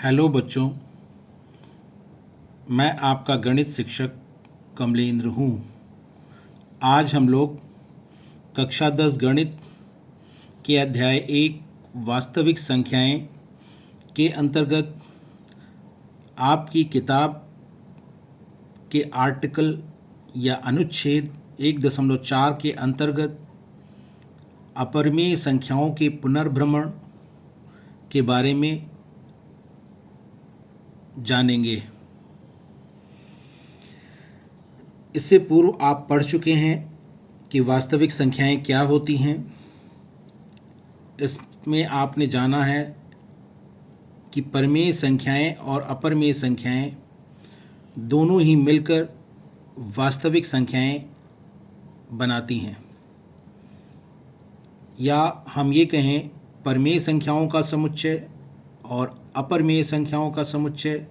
Hello बच्चों, मैं आपका गणित शिक्षक कमलेंद्र हूँ। आज हम लोग कक्षा 10 गणित के अध्याय 1 वास्तविक संख्याएं के अंतर्गत आपकी किताब के आर्टिकल या अनुच्छेद 1.4 के अंतर्गत अपरिमेय संख्याओं के पुनर्भ्रमण के बारे में जानेंगे। इससे पूर्व आप पढ़ चुके हैं कि वास्तविक संख्याएं क्या होती हैं। इसमें आपने जाना है कि परिमेय संख्याएं और अपरिमेय संख्याएं दोनों ही मिलकर वास्तविक संख्याएं बनाती हैं, या हम ये कहें परिमेय संख्याओं का समुच्चय और अपरिमेय संख्याओं का समुच्चय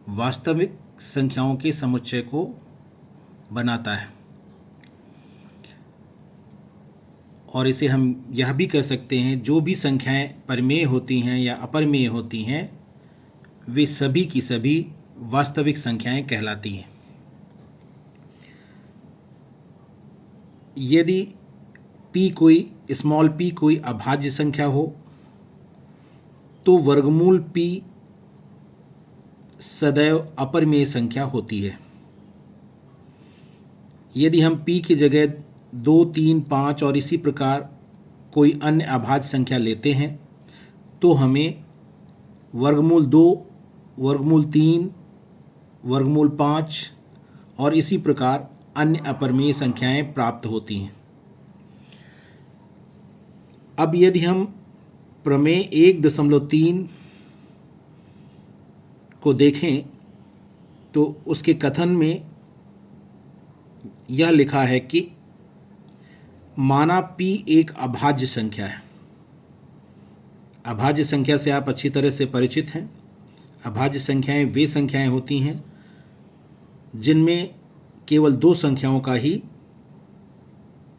वास्तविक संख्याओं के समुच्चय को बनाता है। और इसे हम यह भी कह सकते हैं, जो भी संख्याएं परिमेय होती हैं या अपरिमेय होती हैं वे सभी की सभी वास्तविक संख्याएं कहलाती हैं। यदि स्मॉल p कोई अभाज्य संख्या हो तो वर्गमूल p सदैव अपरिमेय संख्या होती है। यदि हम p की जगह 2, 3, 5 और इसी प्रकार कोई अन्य अभाज्य संख्या लेते हैं तो हमें वर्गमूल 2, वर्गमूल 3, वर्गमूल 5 और इसी प्रकार अन्य अपरिमेय संख्याएं प्राप्त होती हैं। अब यदि हम प्रमेय 1.3 को देखें तो उसके कथन में यह लिखा है कि माना p एक अभाज्य संख्या है। अभाज्य संख्या से आप अच्छी तरह से परिचित हैं। अभाज्य संख्याएं वे संख्याएं होती हैं जिनमें केवल दो संख्याओं का ही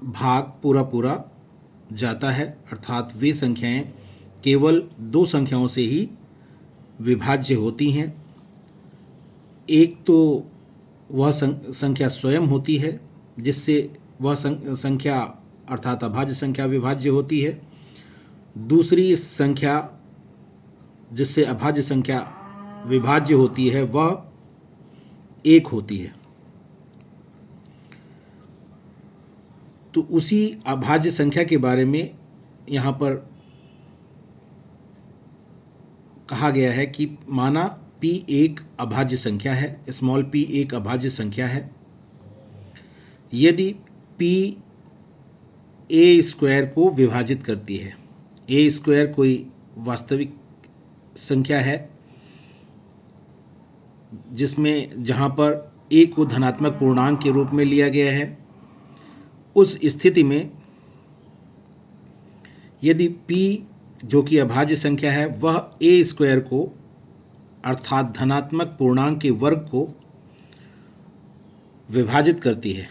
भाग पूरा जाता है, अर्थात वे संख्याएं केवल दो संख्याओं से ही विभाज्य होती हैं। एक तो वह संख्या स्वयं होती है जिससे वह संख्या अर्थात अभाज्य संख्या विभाज्य होती है। दूसरी संख्या जिससे अभाज्य संख्या विभाज्य होती है वह एक होती है। तो उसी अभाज्य संख्या के बारे में यहाँ पर कहा गया है कि माना p एक अभाज्य संख्या है, स्मॉल p एक अभाज्य संख्या है। यदि p a² को विभाजित करती है, a² कोई वास्तविक संख्या है जिसमें जहाँ पर a को धनात्मक पूर्णांक के रूप में लिया गया है, उस स्थिति में यदि p जो कि अभाज्य संख्या है वह a² को अर्थात धनात्मक पूर्णांक के वर्ग को विभाजित करती है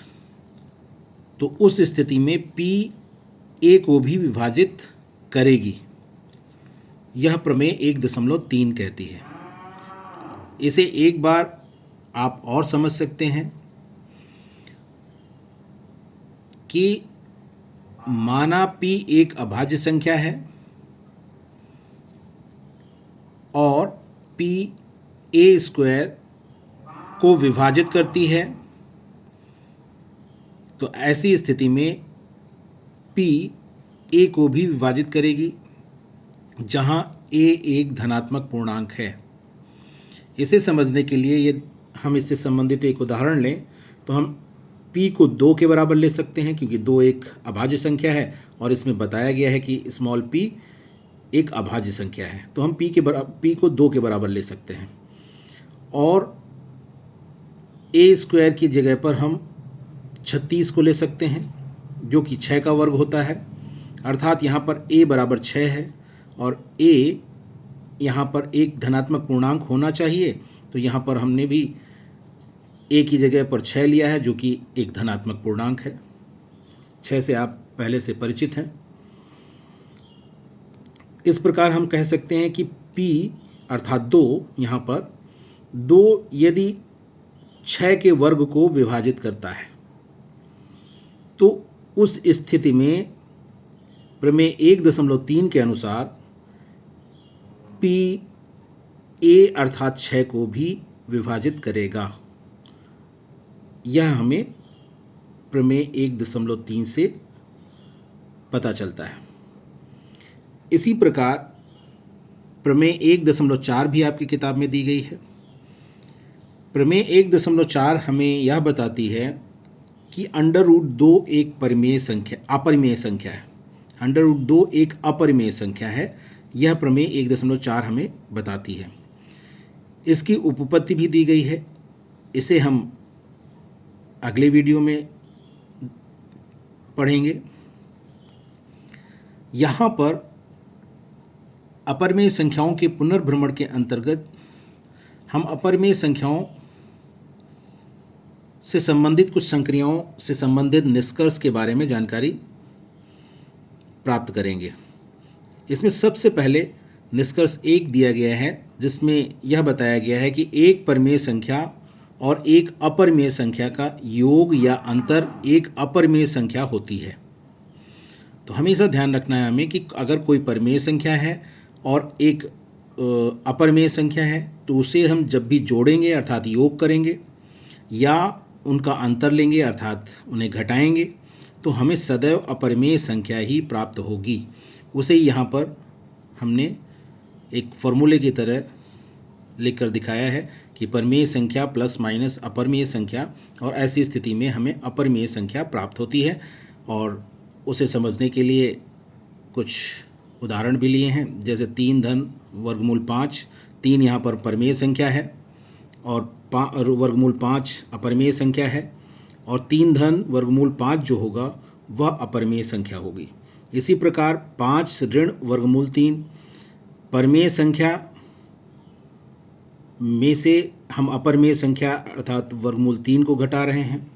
तो उस स्थिति में p a को भी विभाजित करेगी। यह प्रमेय 1.3 कहती है। इसे एक बार आप और समझ सकते हैं कि माना p एक अभाज्य संख्या है और p a² को विभाजित करती है, तो ऐसी स्थिति में p a को भी विभाजित करेगी जहां a एक धनात्मक पूर्णांक है। इसे समझने के लिए हम इससे संबंधित एक उदाहरण लें तो हम p को 2 के बराबर ले सकते हैं, क्योंकि 2 एक अभाज्य संख्या है और इसमें बताया गया है कि स्मॉल p एक अभाज्य संख्या है। तो हम p को 2 के बराबर ले सकते हैं और a² की जगह पर हम 36 को ले सकते हैं जो कि 6 का वर्ग होता है। अर्थात यहाँ पर a बराबर 6 है और a यहाँ पर एक धनात्मक पूर्णांक होना चाहिए, तो यहाँ पर हमने भी a की जगह पर 6 लिया है जो कि एक धनात्मक पूर्णांक है। 6 से आप पहले से परिचित हैं। इस प्रकार हम कह सकते हैं कि p अर्थात 2 यहाँ पर 2 यदि 6 के वर्ग को विभाजित करता है तो उस स्थिति में प्रमेय 1.3 के अनुसार पी ए अर्थात 6 को भी विभाजित करेगा। यह हमें प्रमेय 1.3 से पता चलता है। इसी प्रकार प्रमेय 1.4 भी आपकी किताब में दी गई है। प्रमेय 1.4 हमें यह बताती है कि √2 एक अपरिमेय संख्या है। √2 एक अपरिमेय संख्या है। यह प्रमेय 1.4 हमें बताती है। इसकी उपपत्ति भी दी गई है। इसे हम अगले वीडियो में पढ़ेंगे। यहाँ पर अपरिमेय संख्याओं के पुनर्भ्रमण के अंतर्गत हम अपरिमेय संख्याओं से संबंधित कुछ संक्रियाओं से संबंधित निष्कर्ष के बारे में जानकारी प्राप्त करेंगे। इसमें सबसे पहले निष्कर्ष 1 दिया गया है, जिसमें यह बताया गया है कि एक परिमेय संख्या और एक अपरिमेय संख्या का योग या अंतर एक अपरिमेय संख्या होती है। तो हमेशा ध्यान रखना है हमें कि अगर कोई परिमेय संख्या है और एक अपरिमेय संख्या है तो उसे हम जब भी जोड़ेंगे अर्थात योग करेंगे या उनका अंतर लेंगे अर्थात उन्हें घटाएंगे तो हमें सदैव अपरिमेय संख्या ही प्राप्त होगी। उसे यहाँ पर हमने एक फॉर्मूले की तरह लिखकर दिखाया है कि परिमेय संख्या प्लस माइनस अपरिमेय संख्या, और ऐसी स्थिति में हमें अपरिमेय संख्या प्राप्त होती है। और उसे समझने के लिए कुछ उदाहरण भी लिए हैं, जैसे 3 धन वर्गमूल 5। 3 यहाँ पर परिमेय संख्या है और वर्गमूल 5 अपरिमेय संख्या है, और 3 धन वर्गमूल 5 जो होगा वह अपरिमेय संख्या होगी। इसी प्रकार 5 ऋण वर्गमूल 3 परिमेय संख्या में से हम अपरिमेय संख्या अर्थात वर्गमूल 3 को घटा रहे हैं,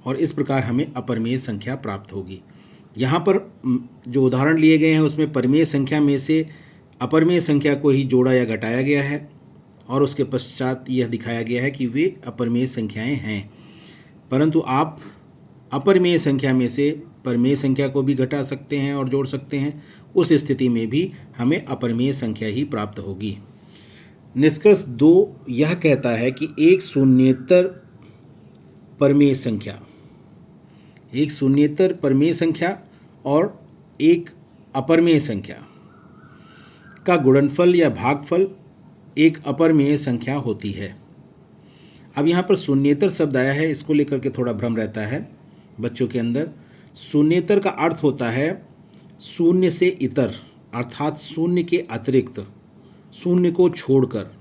और इस प्रकार हमें अपरिमेय संख्या प्राप्त होगी। यहाँ पर जो उदाहरण लिए गए हैं उसमें परिमेय संख्या में से अपरिमेय संख्या को ही जोड़ा या घटाया गया है, और उसके पश्चात यह दिखाया गया है कि वे अपरिमेय संख्याएं हैं। परंतु आप अपरिमेय संख्या में से परिमेय संख्या को भी घटा सकते हैं और जोड़ सकते हैं। उस स्थिति में भी हमें अपरिमेय संख्या ही प्राप्त होगी। निष्कर्ष 2 यह कहता है कि एक शून्येतर परिमेय संख्या और एक अपरिमेय संख्या का गुणनफल या भागफल एक अपरिमेय संख्या होती है। अब यहाँ पर शून्येतर शब्द आया है, इसको लेकर के थोड़ा भ्रम रहता है बच्चों के अंदर। शून्येतर का अर्थ होता है शून्य से इतर, अर्थात शून्य के अतिरिक्त, शून्य को छोड़कर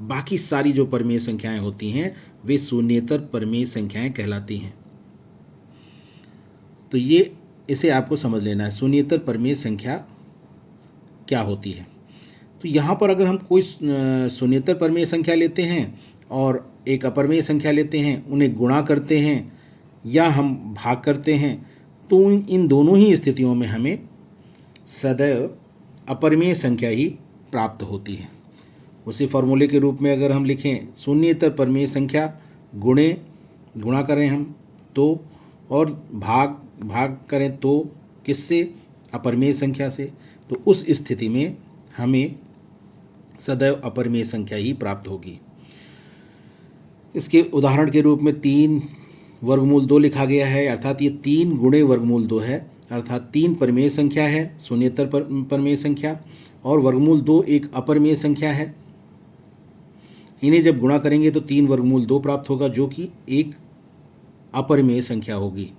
बाकी सारी जो परिमेय संख्याएं होती हैं वे शून्येतर परिमेय संख्याएं कहलाती हैं। तो ये इसे आपको समझ लेना है, शून्येतर परिमेय संख्या क्या होती है। तो यहाँ पर अगर हम कोई शून्येतर परिमेय संख्या लेते हैं और एक अपरिमेय संख्या लेते हैं, उन्हें गुणा करते हैं या हम भाग करते हैं, तो इन दोनों ही स्थितियों में हमें सदैव अपरिमेय संख्या ही प्राप्त होती है। उसी फॉर्मूले के रूप में अगर हम लिखें शून्येतर परिमेय संख्या गुणा करें हम तो, और भाग करें तो किससे, अपरिमेय संख्या से, तो उस स्थिति में हमें सदैव अपरिमेय संख्या ही प्राप्त होगी। इसके उदाहरण के रूप में 3 वर्गमूल 2 लिखा गया है, अर्थात ये 3 गुणे वर्गमूल 2 है, अर्थात 3 परिमेय संख्या है, शून्येतर परिमेय संख्या, और वर्गमूल 2 एक अपरिमेय संख्या है। इन्हें जब गुणा करेंगे तो 3 वर्गमूल 2 प्राप्त होगा, जो कि एक अपरिमेय संख्या होगी।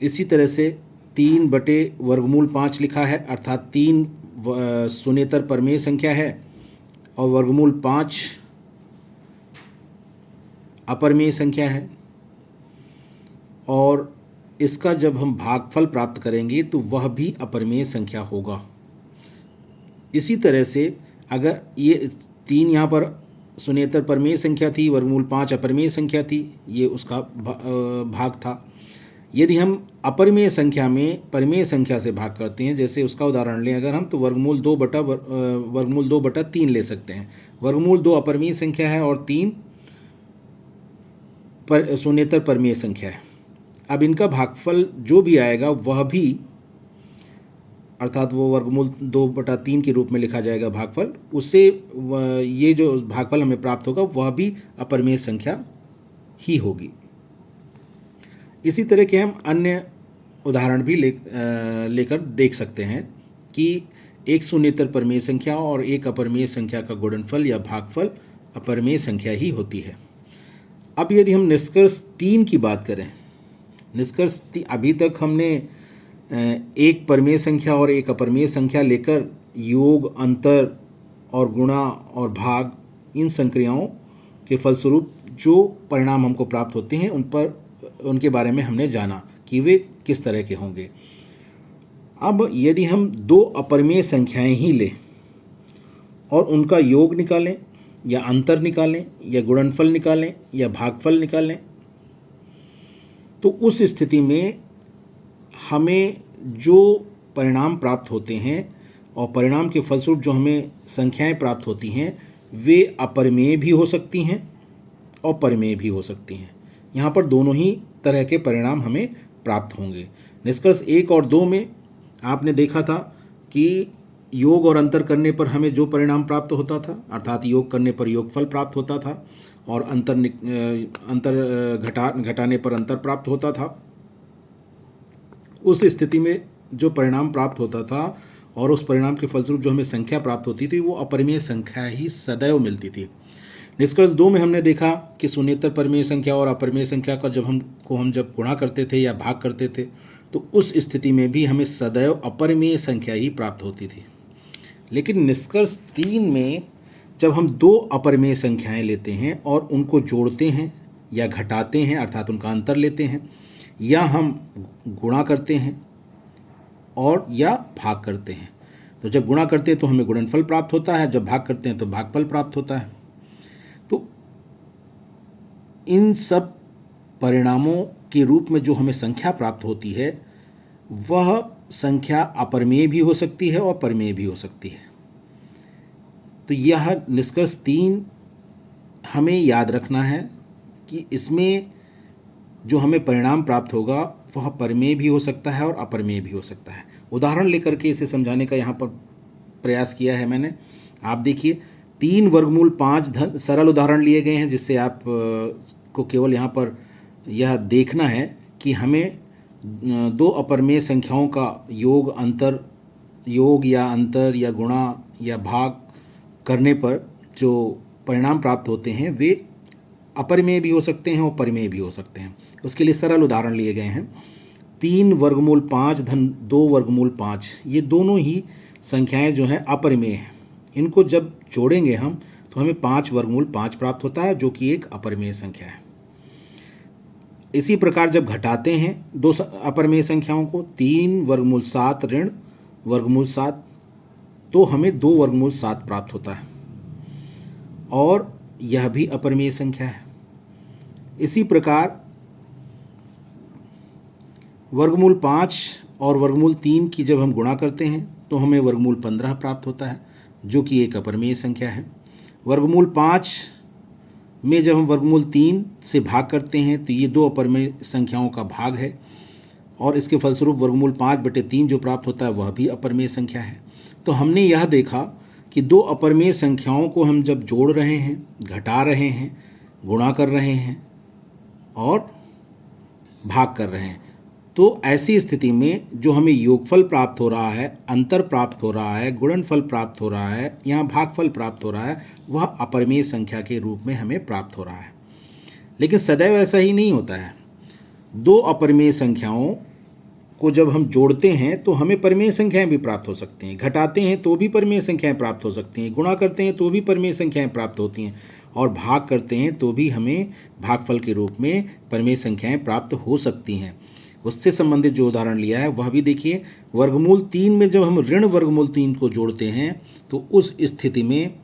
इसी तरह से 3 बटे वर्गमूल 5 लिखा है, अर्थात 3 शून्येतर परिमेय संख्या है और वर्गमूल 5 अपरिमेय संख्या है, और इसका जब हम भागफल प्राप्त करेंगे तो वह भी अपरिमेय संख्या होगा। इसी तरह से अगर ये 3 यहाँ पर शून्येतर परिमेय संख्या थी, वर्गमूल 5 अपरिमेय संख्या थी, ये उसका भाग था। यदि हम अपरिमेय संख्या में परिमेय संख्या से भाग करते हैं, जैसे उसका उदाहरण लें अगर हम, तो वर्गमूल 2/3 ले सकते हैं। वर्गमूल 2 अपरिमेय संख्या है और 3 शून्येतर परिमेय संख्या है। अब इनका भागफल जो भी आएगा वह भी, अर्थात वो वर्गमूल 2/3 के रूप में लिखा जाएगा भागफल, उससे ये जो भागफल हमें प्राप्त होगा वह भी अपरिमेय संख्या ही होगी। इसी तरह के हम अन्य उदाहरण भी लेकर देख सकते हैं कि एक शून्येतर परिमेय संख्या और एक अपरिमेय संख्या का गुणनफल या भागफल अपरिमेय संख्या ही होती है। अब यदि हम निष्कर्ष 3 की बात करें, निष्कर्ष अभी तक हमने एक परिमेय संख्या और एक अपरिमेय संख्या लेकर योग, अंतर और गुणा और भाग, इन संक्रियाओं के फलस्वरूप जो परिणाम हमको प्राप्त होते हैं उनके बारे में हमने जाना कि वे किस तरह के होंगे। अब यदि हम 2 अपरिमेय संख्याएं ही लें और उनका योग निकालें या अंतर निकालें या गुणनफल निकालें या भागफल निकालें, तो उस स्थिति में हमें जो परिणाम प्राप्त होते हैं और परिणाम के फलस्वरूप जो हमें संख्याएं प्राप्त होती हैं वे अपरिमेय भी हो सकती हैं और परिमेय भी हो सकती हैं। यहाँ पर दोनों ही तरह के परिणाम हमें प्राप्त होंगे। निष्कर्ष 1 और 2 में आपने देखा था कि योग और अंतर करने पर हमें जो परिणाम प्राप्त होता था, अर्थात योग करने पर योगफल प्राप्त होता था और अंतर घटाने पर अंतर प्राप्त होता था। उस स्थिति में जो परिणाम प्राप्त होता था और उस परिणाम के फलस्वरूप जो हमें संख्या प्राप्त होती थी वो अपरिमेय संख्या ही सदैव मिलती थी। निष्कर्ष 2 में हमने देखा कि शून्येतर परिमेय संख्या और अपरिमेय संख्या का हम जब गुणा करते थे या भाग करते थे तो उस स्थिति में भी हमें सदैव अपरिमेय संख्या ही प्राप्त होती थी। लेकिन निष्कर्ष 3 में जब हम 2 अपरिमेय संख्याएं लेते हैं और उनको जोड़ते हैं या घटाते हैं, अर्थात उनका अंतर लेते हैं, या हम गुणा करते हैं और या भाग करते हैं, तो जब गुणा करते हैं तो हमें गुणनफल प्राप्त होता है, जब भाग करते हैं तो भागफल प्राप्त होता है। तो इन सब परिणामों के रूप में जो हमें संख्या प्राप्त होती है वह संख्या अपरिमेय भी हो सकती है और परिमेय भी हो सकती है। तो यह निष्कर्ष 3 हमें याद रखना है कि इसमें जो हमें परिणाम प्राप्त होगा वह परिमेय भी हो सकता है और अपरिमेय भी हो सकता है। उदाहरण लेकर के इसे समझाने का यहाँ पर प्रयास किया है मैंने। आप देखिए 3 वर्गमूल 5 सरल उदाहरण लिए गए हैं, जिससे आप को केवल यहाँ पर यह देखना है कि हमें 2 अपरिमेय संख्याओं का योग या अंतर या गुणा या भाग करने पर जो परिणाम प्राप्त होते हैं वे अपरिमेय भी हो सकते हैं और परिमेय भी हो सकते हैं। उसके लिए सरल उदाहरण लिए गए हैं। 3 वर्गमूल 5 धन 2 वर्गमूल 5, ये दोनों ही संख्याएं जो हैं अपरिमेय हैं। इनको जब जोड़ेंगे हम तो हमें 5 वर्गमूल 5 प्राप्त होता है, जो कि एक अपरिमेय संख्या है। इसी प्रकार जब घटाते हैं 2 अपरिमेय संख्याओं को, 3 वर्गमूल 7 ऋण वर्गमूल 7, तो हमें 2 वर्गमूल 7 प्राप्त होता है और यह भी अपरिमेय संख्या है। इसी प्रकार वर्गमूल 5 और वर्गमूल 3 की जब हम गुणा करते हैं तो हमें वर्गमूल 15 प्राप्त होता है, जो कि एक अपरिमेय संख्या है। वर्गमूल 5 में जब हम वर्गमूल 3 से भाग करते हैं तो ये 2 अपरिमेय संख्याओं का भाग है और इसके फलस्वरूप वर्गमूल 5/3 जो प्राप्त होता है वह भी अपरिमेय संख्या है। तो हमने यह देखा कि 2 अपरिमेय संख्याओं को हम जब जोड़ रहे हैं, घटा रहे हैं, गुणा कर रहे हैं और भाग कर रहे हैं, तो ऐसी स्थिति में जो हमें योगफल प्राप्त हो रहा है, अंतर प्राप्त हो रहा है, गुणनफल प्राप्त हो रहा है, यहाँ भागफल प्राप्त हो रहा है, वह अपरिमेय संख्या के रूप में हमें प्राप्त हो रहा है। लेकिन सदैव ऐसा ही नहीं होता है। 2 अपरिमेय संख्याओं को जब हम जोड़ते हैं तो हमें परिमेय संख्याएं भी प्राप्त हो सकती हैं, घटाते हैं तो भी परिमेय संख्याएं प्राप्त हो सकती हैं, गुणा करते हैं तो भी परिमेय संख्याएं प्राप्त होती हैं और भाग करते हैं तो भी हमें भागफल के रूप में परिमेय संख्याएं प्राप्त हो सकती हैं। उससे संबंधित जो उदाहरण लिया है वह भी देखिए। वर्गमूल 3 में जब हम ऋण वर्गमूल 3 को जोड़ते हैं तो उस स्थिति में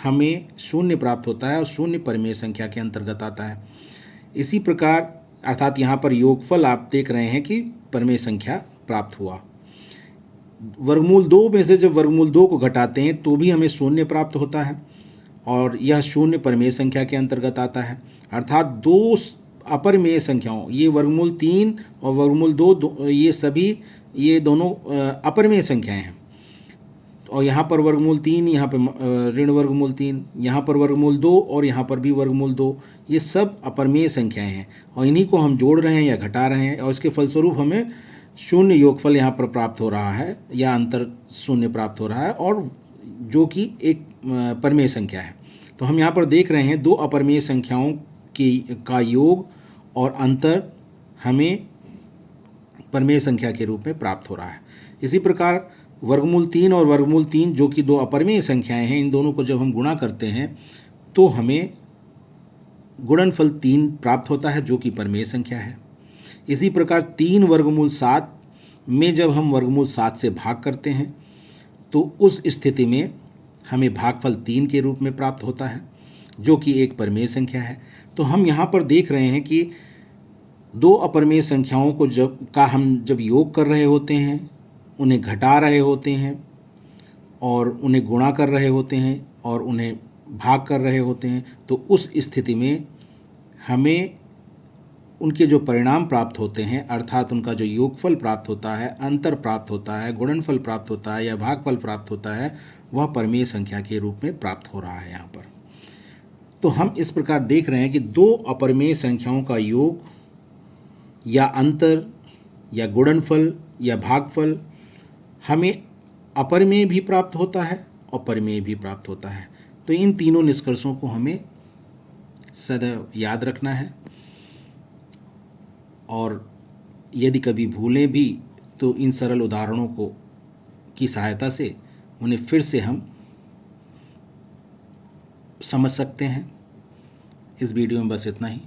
हमें 0 प्राप्त होता है और 0 परिमेय संख्या के अंतर्गत आता है। इसी प्रकार अर्थात यहाँ पर योगफल आप देख रहे हैं कि परिमेय संख्या प्राप्त हुआ। वर्गमूल 2 में से जब वर्गमूल 2 को घटाते हैं तो भी हमें शून्य प्राप्त होता है और यह शून्य परिमेय संख्या के अंतर्गत आता है। अर्थात दो अपरिमेय संख्याओं, ये वर्गमूल 3 और वर्गमूल 2 ये दोनों अपरिमेय संख्याएं हैं। और यहाँ पर वर्गमूल 3, यहाँ पर ऋण वर्गमूल 3, यहाँ पर वर्गमूल 2 और यहाँ पर भी वर्गमूल 2, ये सब अपरिमेय संख्याएं हैं और इन्हीं को हम जोड़ रहे हैं या घटा रहे हैं और इसके फलस्वरूप हमें शून्य योगफल यहाँ पर प्राप्त हो रहा है या अंतर शून्य प्राप्त हो रहा है, और जो कि एक परिमेय संख्या है। तो हम यहाँ पर देख रहे हैं दो अपरिमेय संख्याओं का योग और अंतर हमें परिमेय संख्या के रूप में प्राप्त हो रहा है। इसी प्रकार वर्गमूल 3 और वर्गमूल 3 जो कि दो अपरिमेय संख्याएं हैं, इन दोनों को जब हम गुणा करते हैं तो हमें गुणनफल 3 प्राप्त होता है जो कि परिमेय संख्या है। इसी प्रकार 3 वर्गमूल 7 में जब हम वर्गमूल 7 से भाग करते हैं तो उस स्थिति में हमें भागफल 3 के रूप में प्राप्त होता है जो कि एक परिमेय संख्या है। तो हम यहाँ पर देख रहे हैं कि दो अपरिमेय संख्याओं को हम जब योग कर रहे होते हैं, उन्हें घटा रहे होते हैं और उन्हें गुणा कर रहे होते हैं और उन्हें भाग कर रहे होते हैं, तो उस स्थिति में हमें उनके जो परिणाम प्राप्त होते हैं, अर्थात उनका जो योगफल प्राप्त होता है, अंतर प्राप्त होता है, गुणनफल प्राप्त होता है या भागफल प्राप्त होता है, वह परिमेय संख्या के रूप में प्राप्त हो रहा है यहाँ पर। तो हम इस प्रकार देख रहे हैं कि दो अपरिमेय संख्याओं का योग या अंतर या गुणनफल या भागफल हमें अपरिमेय भी प्राप्त होता है और परिमेय भी प्राप्त होता है। तो इन तीनों निष्कर्षों को हमें सदैव याद रखना है और यदि कभी भूलें भी तो इन सरल उदाहरणों की सहायता से उन्हें फिर से हम समझ सकते हैं। इस वीडियो में बस इतना ही।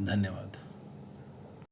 धन्यवाद।